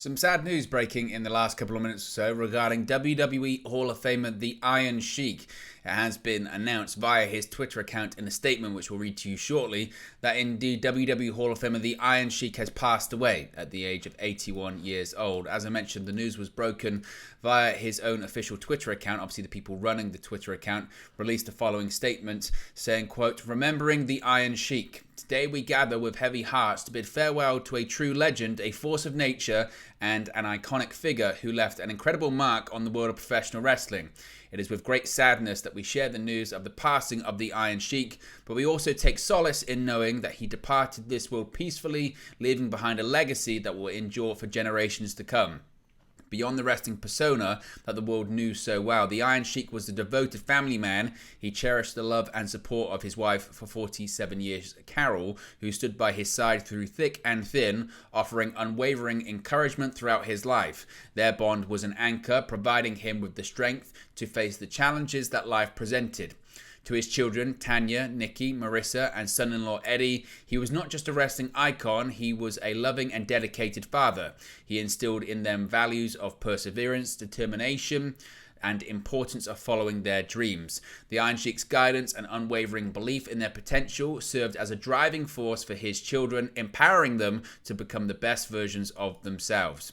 Some sad news breaking in the last couple of minutes or so regarding WWE Hall of Famer the Iron Sheik. It has been announced via his Twitter account in a statement which we'll read to you shortly that indeed WWE Hall of Famer the Iron Sheik has passed away at the age of 81 years old. As I mentioned, the news was broken via his own official Twitter account. Obviously, the people running the Twitter account released the following statement saying, quote, "Remembering the Iron Sheik. Today we gather with heavy hearts to bid farewell to a true legend, a force of nature, and an iconic figure who left an incredible mark on the world of professional wrestling. It is with great sadness that we share the news of the passing of the Iron Sheik, but we also take solace in knowing that he departed this world peacefully, leaving behind a legacy that will endure for generations to come. Beyond the wrestling persona that the world knew so well, the Iron Sheik was a devoted family man. He cherished the love and support of his wife for 47 years, Carol, who stood by his side through thick and thin, offering unwavering encouragement throughout his life. Their bond was an anchor, providing him with the strength to face the challenges that life presented. To his children, Tanya, Nikki, Marissa, and son-in-law Eddie, he was not just a wrestling icon, he was a loving and dedicated father. He instilled in them values of perseverance, determination, and importance of following their dreams. The Iron Sheik's guidance and unwavering belief in their potential served as a driving force for his children, empowering them to become the best versions of themselves.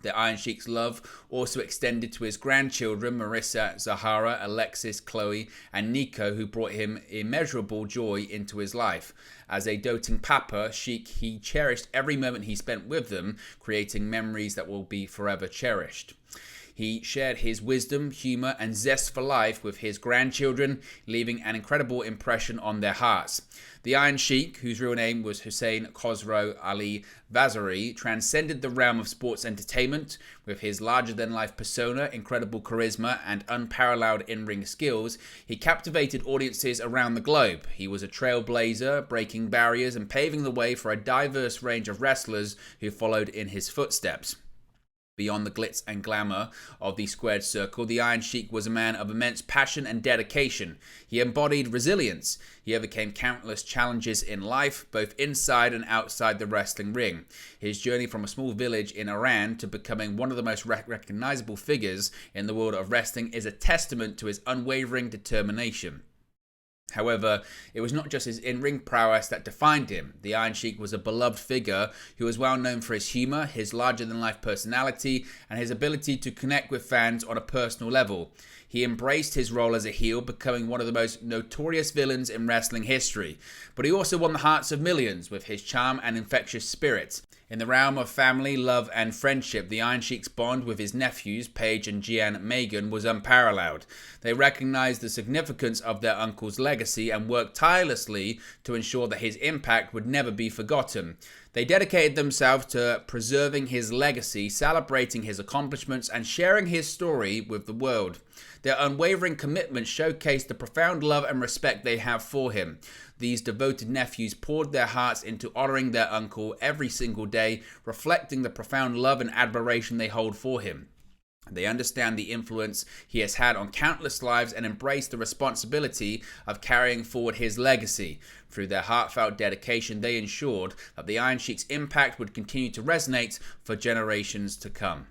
The Iron Sheik's love also extended to his grandchildren, Marissa, Zahara, Alexis, Chloe, and Nico, who brought him immeasurable joy into his life. As a doting papa, Sheik, he cherished every moment he spent with them, creating memories that will be forever cherished. He shared his wisdom, humor, and zest for life with his grandchildren, leaving an incredible impression on their hearts. The Iron Sheik, whose real name was Hussein Khosrow Ali Vaziri, transcended the realm of sports entertainment. With his larger-than-life persona, incredible charisma, and unparalleled in-ring skills, he captivated audiences around the globe. He was a trailblazer, breaking barriers and paving the way for a diverse range of wrestlers who followed in his footsteps. Beyond the glitz and glamour of the squared circle, the Iron Sheik was a man of immense passion and dedication. He embodied resilience. He overcame countless challenges in life, both inside and outside the wrestling ring. His journey from a small village in Iran to becoming one of the most recognizable figures in the world of wrestling is a testament to his unwavering determination. However, it was not just his in-ring prowess that defined him. The Iron Sheik was a beloved figure who was well known for his humor, his larger-than-life personality, and his ability to connect with fans on a personal level. He embraced his role as a heel, becoming one of the most notorious villains in wrestling history. But he also won the hearts of millions with his charm and infectious spirit. In the realm of family, love, and friendship, the Iron Sheik's bond with his nephews, Paige and Gian Megan, was unparalleled. They recognized the significance of their uncle's legacy and worked tirelessly to ensure that his impact would never be forgotten. They dedicated themselves to preserving his legacy, celebrating his accomplishments, and sharing his story with the world. Their unwavering commitment showcased the profound love and respect they have for him. These devoted nephews poured their hearts into honoring their uncle every single day, reflecting the profound love and admiration they hold for him. They understand the influence he has had on countless lives and embrace the responsibility of carrying forward his legacy. Through their heartfelt dedication, they ensured that the Iron Sheik's impact would continue to resonate for generations to come.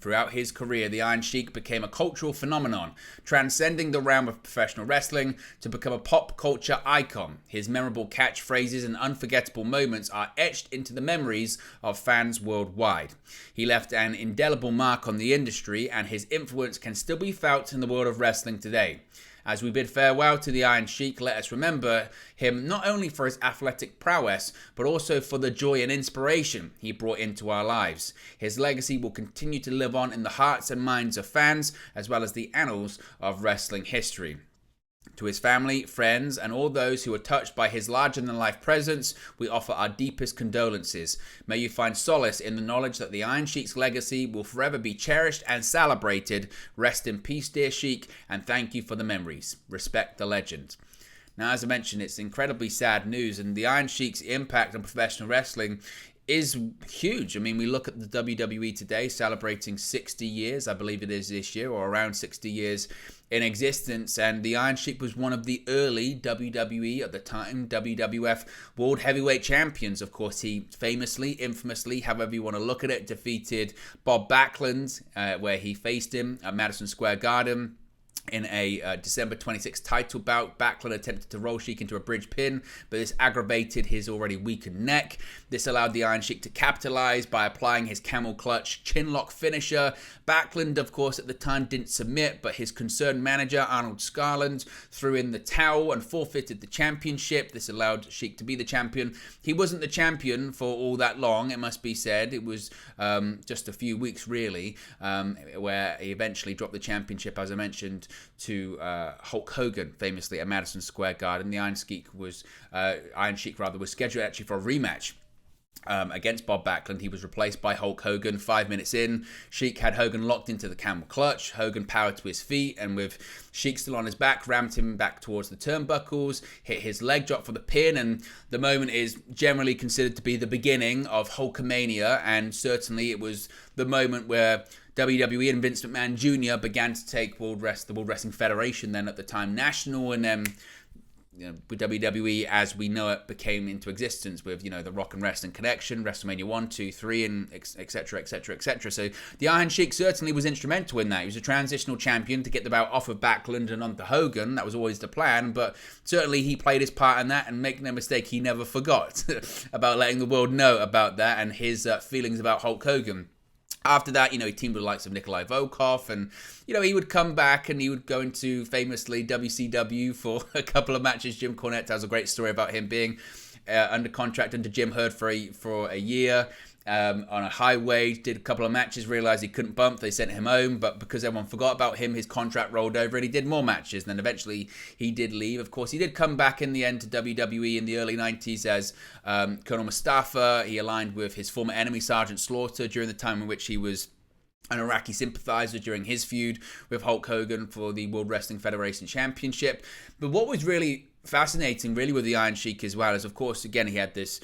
Throughout his career, the Iron Sheik became a cultural phenomenon, transcending the realm of professional wrestling to become a pop culture icon. His memorable catchphrases and unforgettable moments are etched into the memories of fans worldwide. He left an indelible mark on the industry, and his influence can still be felt in the world of wrestling today. As we bid farewell to the Iron Sheik, let us remember him not only for his athletic prowess, but also for the joy and inspiration he brought into our lives. His legacy will continue to live on in the hearts and minds of fans, as well as the annals of wrestling history. To his family, friends, and all those who were touched by his larger-than-life presence, we offer our deepest condolences. May you find solace in the knowledge that the Iron Sheik's legacy will forever be cherished and celebrated. Rest in peace, dear Sheik, and thank you for the memories. Respect the legend. Now, as I mentioned, it's incredibly sad news, and the Iron Sheik's impact on professional wrestling is huge. I mean, we look at the WWE today celebrating 60 years, I believe it is this year, or around 60 years in existence, and the Iron Sheik was one of the early WWE, at the time, WWF World Heavyweight Champions. Of course, he famously, infamously, however you want to look at it, defeated Bob Backlund, where he faced him at Madison Square Garden in a December 26th title bout. Backlund attempted to roll Sheik into a bridge pin, but this aggravated his already weakened neck. This allowed the Iron Sheik to capitalize by applying his camel clutch chinlock finisher. Backlund, of course, at the time didn't submit, but his concerned manager, Arnold Scarland, threw in the towel and forfeited the championship. This allowed Sheik to be the champion. He wasn't the champion for all that long, it must be said. It was just a few weeks, really, where he eventually dropped the championship, as I mentioned, to Hulk Hogan, famously at Madison Square Garden. The Iron Sheik was scheduled actually for a rematch against Bob Backlund. He was replaced by Hulk Hogan 5 minutes in. Sheik had Hogan locked into the camel clutch. Hogan powered to his feet, and with Sheik still on his back, rammed him back towards the turnbuckles, hit his leg drop for the pin, and the moment is generally considered to be the beginning of Hulkamania, and certainly it was the moment where WWE and Vince McMahon Jr. began to take the World Wrestling Federation, then at the time national, and then with WWE as we know it became into existence with the Rock and Wrestling Connection, WrestleMania 1, 2, 3, and etc, etc, etc. So the Iron Sheik certainly was instrumental in that. He was a transitional champion to get the belt off of Backlund and onto Hogan. That was always the plan, but certainly he played his part in that, and make no mistake, he never forgot about letting the world know about that and his feelings about Hulk Hogan. After that, he teamed with the likes of Nikolai Volkov, and, he would come back and he would go into, famously, WCW for a couple of matches. Jim Cornette tells a great story about him being under contract under Jim Herd for a year on a high wage, did a couple of matches, realized he couldn't bump, they sent him home, but because everyone forgot about him, his contract rolled over and he did more matches, and then eventually he did leave. Of course, he did come back in the end to WWE in the early 90s as Colonel Mustafa. He aligned with his former enemy, Sergeant Slaughter, during the time in which he was an Iraqi sympathizer during his feud with Hulk Hogan for the World Wrestling Federation Championship. But what was really fascinating, really, with the Iron Sheik as well is, of course, again, he had this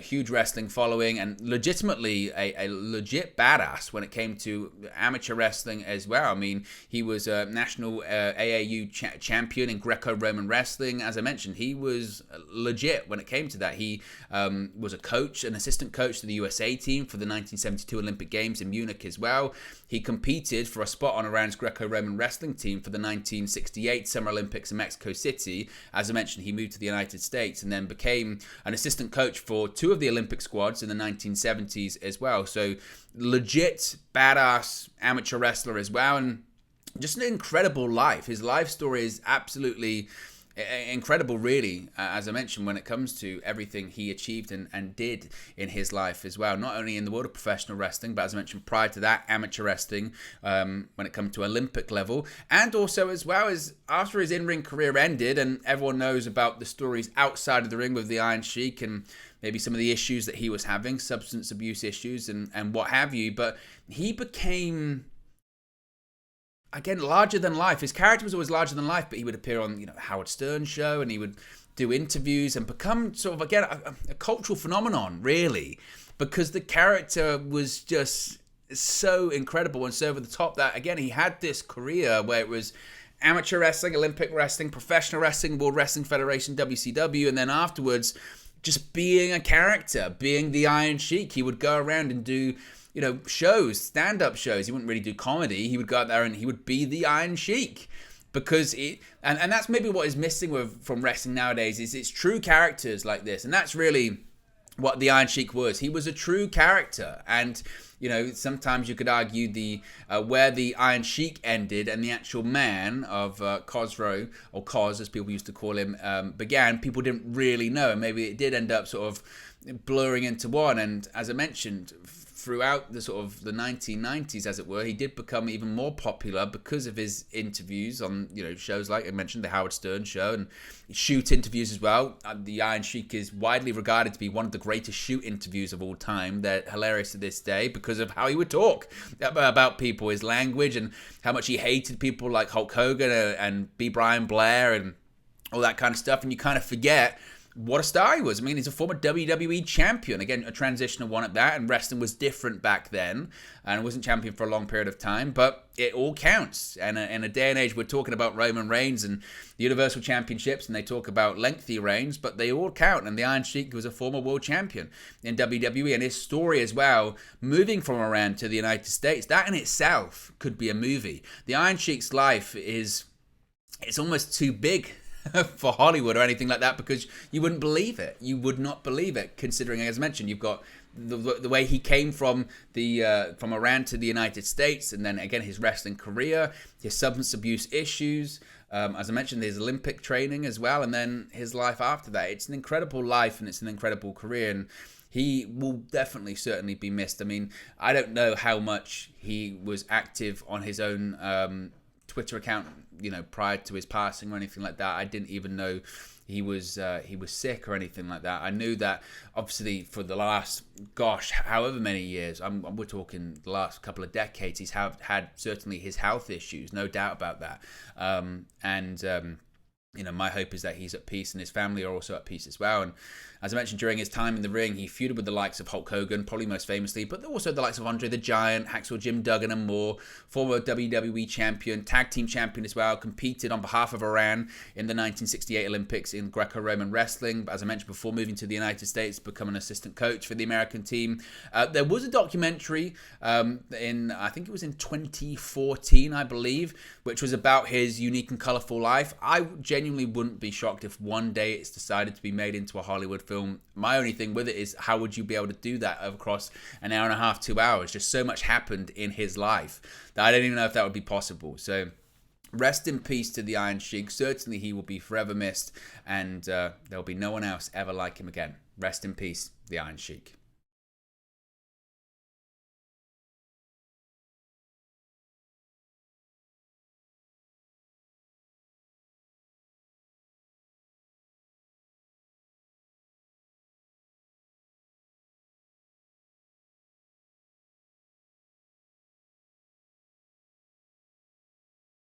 huge wrestling following and legitimately a legit badass when it came to amateur wrestling as well. I mean, he was a national AAU champion in Greco-Roman wrestling. As I mentioned, he was legit when it came to that. He was a coach, an assistant coach to the USA team for the 1972 Olympic Games in Munich as well. He competed for a spot on Iran's Greco-Roman wrestling team for the 1968 Summer Olympics in Mexico City. As I mentioned, he moved to the United States and then became an assistant coach for two of the Olympic squads in the 1970s as well. So legit badass amateur wrestler as well, and just an incredible life. His life story is absolutely incredible, really, as I mentioned, when it comes to everything he achieved and did in his life as well, not only in the world of professional wrestling, but as I mentioned prior to that, amateur wrestling, when it comes to Olympic level, and also as well as after his in-ring career ended, and everyone knows about the stories outside of the ring with the Iron Sheik and maybe some of the issues that he was having, substance abuse issues and what have you, but he became, again, larger than life. His character was always larger than life, but he would appear on, Howard Stern's show, and he would do interviews and become sort of, again, a cultural phenomenon, really, because the character was just so incredible and so over the top that, again, he had this career where it was amateur wrestling, Olympic wrestling, professional wrestling, World Wrestling Federation, WCW, and then afterwards, just being a character, being the Iron Sheik. He would go around and do shows, stand-up shows. He wouldn't really do comedy. He would go out there and he would be the Iron Sheik, because and that's maybe what is missing from wrestling nowadays, is it's true characters like this, and that's really what the Iron Sheik was. He was a true character, and sometimes you could argue the where the Iron Sheik ended and the actual man of Khosrow, or Khoz as people used to call him, began. People didn't really know, and maybe it did end up sort of blurring into one. And as I mentioned, throughout the sort of the 1990s, as it were, he did become even more popular because of his interviews on shows like I mentioned, the Howard Stern show, and shoot interviews as well. The Iron Sheik is widely regarded to be one of the greatest shoot interviews of all time. They're hilarious to this day because of how he would talk about people, his language, and how much he hated people like Hulk Hogan and B. Brian Blair and all that kind of stuff. And you kind of forget what a star he was. I mean, he's a former WWE champion. Again, a transitional one at that, and wrestling was different back then, and wasn't champion for a long period of time, but it all counts. And in a day and age, we're talking about Roman Reigns and the Universal Championships, and they talk about lengthy reigns, but they all count. And the Iron Sheik was a former world champion in WWE, and his story as well, moving from Iran to the United States, that in itself could be a movie. The Iron Sheik's life it's almost too big for Hollywood or anything like that, because you wouldn't believe it. You would not believe it, considering, as mentioned, you've got the way he came from Iran to the United States, and then again his wrestling career, his substance abuse issues, as I mentioned, his Olympic training as well, and then his life after that. It's an incredible life and it's an incredible career, and he will definitely, certainly be missed. I mean, I don't know how much he was active on his own Twitter account, prior to his passing or anything like that. I didn't even know he was sick or anything like that. I knew that obviously for the last, however many years, we're talking the last couple of decades, he's had certainly his health issues, no doubt about that. My hope is that he's at peace and his family are also at peace as well. And as I mentioned, during his time in the ring, he feuded with the likes of Hulk Hogan, probably most famously, but also the likes of Andre the Giant, Hacksaw Jim Duggan and more. Former WWE champion, tag team champion as well, competed on behalf of Iran in the 1968 Olympics in Greco-Roman wrestling. But as I mentioned before, moving to the United States, become an assistant coach for the American team. There was a documentary I think it was in 2014, I believe, which was about his unique and colorful life. I genuinely wouldn't be shocked if one day it's decided to be made into a Hollywood film. My only thing with it is, how would you be able to do that across an hour and a half, 2 hours? Just so much happened in his life that I don't even know if that would be possible. So rest in peace to the Iron Sheik. Certainly he will be forever missed, and there'll be no one else ever like him again. Rest in peace, the Iron Sheik.